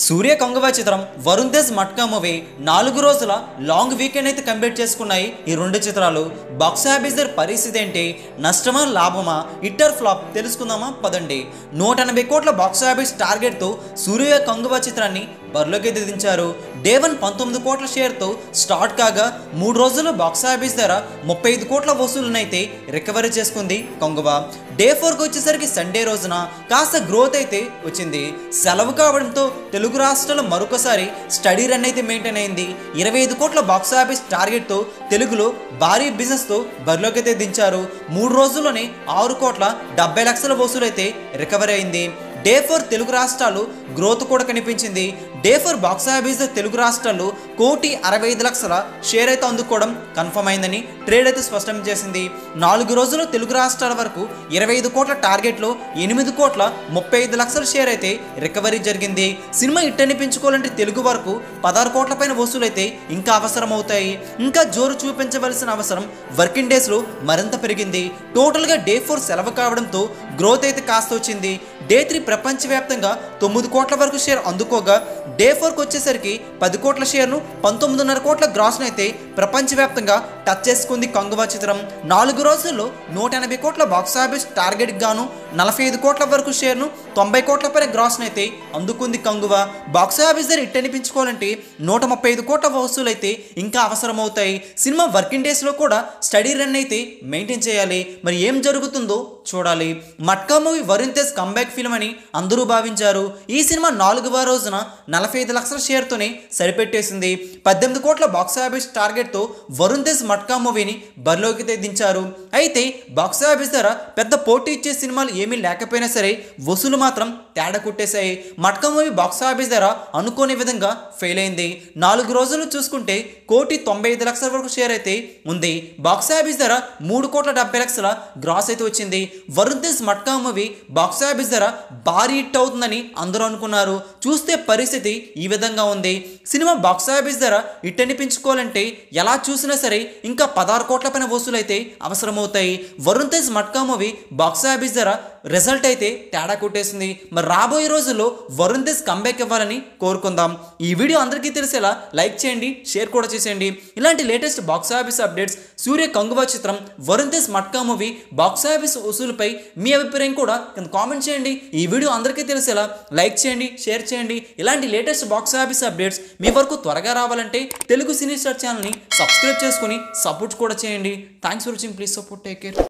సూర్య కంగువ చిత్రం, వరుణ్ తేజ్ మట్కా మూవీ 4 రోజుల long weekend అయితే కంప్లీట్ చేసుకున్నాయి ఈ రెండు చిత్రాలు. బాక్స్ ఆఫీస్ దగ్గర పరిస్థితి ఏంటి, నష్టమా లాభమా, హిట్టర్ ఫ్లాప్ తెలుసుకుందామా పదండి. 180 కోట్ల బాక్స్ ఆఫీస్ టార్గెట్తో సూర్య కంగువ చిత్రాన్ని బరిలోకి దించారు. డే 1 19 కోట్ల షేర్తో స్టార్ట్ కాగా 3 రోజుల్లో బాక్స్ ఆఫీస్ ధర 35 కోట్ల వసూలునైతే రికవరీ చేసుకుంది కంగువ. డే 4కి వచ్చేసరికి సండే రోజున కాస్త గ్రోత్ అయితే వచ్చింది. సెలవు కావడంతో తెలుగు రాష్ట్రాల్లో మరొకసారి స్టడీ రన్ అయితే మెయింటైన్ అయింది. 25 కోట్ల బాక్స్ ఆఫీస్ టార్గెట్తో తెలుగులో భారీ బిజినెస్తో బరిలోకి అయితే దించారు. 3 రోజుల్లోనే 6 కోట్ల 70 లక్షల వసూలు అయితే రికవరీ అయింది. డే 4 తెలుగు రాష్ట్రాలు గ్రోత్ కూడా కనిపించింది. డే 4 బాక్స్ ఆఫీస్ తెలుగు రాష్ట్రాల్లో 1,65,00,000 షేర్ అయితే అందుకోవడం కన్ఫర్మ్ అయిందని ట్రేడ్ అయితే స్పష్టం చేసింది. 4 రోజుల్లో తెలుగు రాష్ట్రాల వరకు 25 కోట్ల టార్గెట్లో 8 కోట్ల 35 లక్షల షేర్ అయితే రికవరీ జరిగింది. సినిమా హిట్ అనిపించుకోవాలంటే తెలుగు వరకు 16 కోట్ల పైన వసూలు అయితే ఇంకా అవసరం అవుతాయి. ఇంకా జోరు చూపించవలసిన అవసరం వర్కింగ్ డేస్లో మరింత పెరిగింది. టోటల్గా డే 4 సెలవు కావడంతో గ్రోత్ అయితే కాస్త వచ్చింది. డే 3 ప్రపంచవ్యాప్తంగా 9 కోట్ల వరకు షేర్ అందుకోగా డే 4కి వచ్చేసరికి 10 కోట్ల షేర్ను 19.5 కోట్ల గ్రాస్ను అయితే ప్రపంచవ్యాప్తంగా టచ్ చేసుకుంది కంగువ చిత్రం. 4 రోజుల్లో 180 కోట్ల బాక్స్ ఆఫీస్ టార్గెట్ గాను 45 కోట్ల వరకు షేర్ను 90 కోట్ల పైన గ్రాస్ను అయితే అందుకుంది కంగువ. బాక్స్ ఆఫీస్ దగ్గర హిట్ అనిపించుకోవాలంటే 135 కోట్ల వసూలు అయితే ఇంకా అవసరం అవుతాయి. సినిమా వర్కింగ్ డేస్లో కూడా స్టడీ రన్ అయితే మెయింటైన్ చేయాలి. మరి ఏం జరుగుతుందో చూడాలి. Matka movie Varun Tej comeback film అని అందరూ భావించారు. ఈ సినిమా 4వ రోజున 45 లక్షల షేర్తోనే సరిపెట్టేసింది. 18 కోట్ల బాక్స్ ఆఫీస్ టార్గెట్తో వరుణ్ తేజ్ మట్కా మూవీని బరిలోకి దించారు. అయితే బాక్స్ ఆఫీస్ ధర పెద్ద పోటీ ఇచ్చే సినిమాలు ఏమీ లేకపోయినా సరే వసూలు మాత్రం తేడా కొట్టేశాయి. మట్కా మూవీ బాక్స్ ఆఫీస్ ధర అనుకోని విధంగా ఫెయిల్ అయింది. 4 రోజులు చూసుకుంటే 1,95 లక్షల వరకు షేర్ అయితే ఉంది. బాక్స్ ఆఫీస్ ధర 3,70 లక్షల గ్రాస్ అయితే వచ్చింది. Varun Tej Matka movie box office ధర భారీ హిట్ అవుతుందని అందరూ అనుకున్నారు. చూస్తే పరిస్థితి ఈ విధంగా ఉంది. సినిమా బాక్స్ ఆఫీస్ ధర హిట్ అనిపించుకోవాలంటే ఎలా చూసినా సరే ఇంకా 16 కోట్ల పైన వసూలు అయితే అవసరమవుతాయి. Varun Tej Matka movie box office ధర రిజల్ట్ అయితే తేడా కొట్టేసింది. మరి రాబోయే రోజుల్లో వరుణ్ తేజ్ కంబ్యాక్ ఇవ్వాలని కోరుకుందాం. ఈ వీడియో అందరికీ తెలిసేలా లైక్ చేయండి, షేర్ కూడా చేసేయండి. ఇలాంటి latest box office updates, Suriya Kanguva చిత్రం, Varun Tej Matka movie box office వసూలుపై మీ అభిప్రాయం కూడా కింద కామెంట్ చేయండి. ఈ వీడియో అందరికీ తెలిసేలా లైక్ చేయండి, షేర్ చేయండి. ఇలాంటి లేటెస్ట్ బాక్స్ ఆఫీస్ అప్డేట్స్ మీ వరకు త్వరగా రావాలంటే తెలుగు సినీ స్టార్ ఛానల్ని సబ్స్క్రైబ్ చేసుకుని సపోర్ట్ కూడా చేయండి. Thanks for watching. Please support, take care.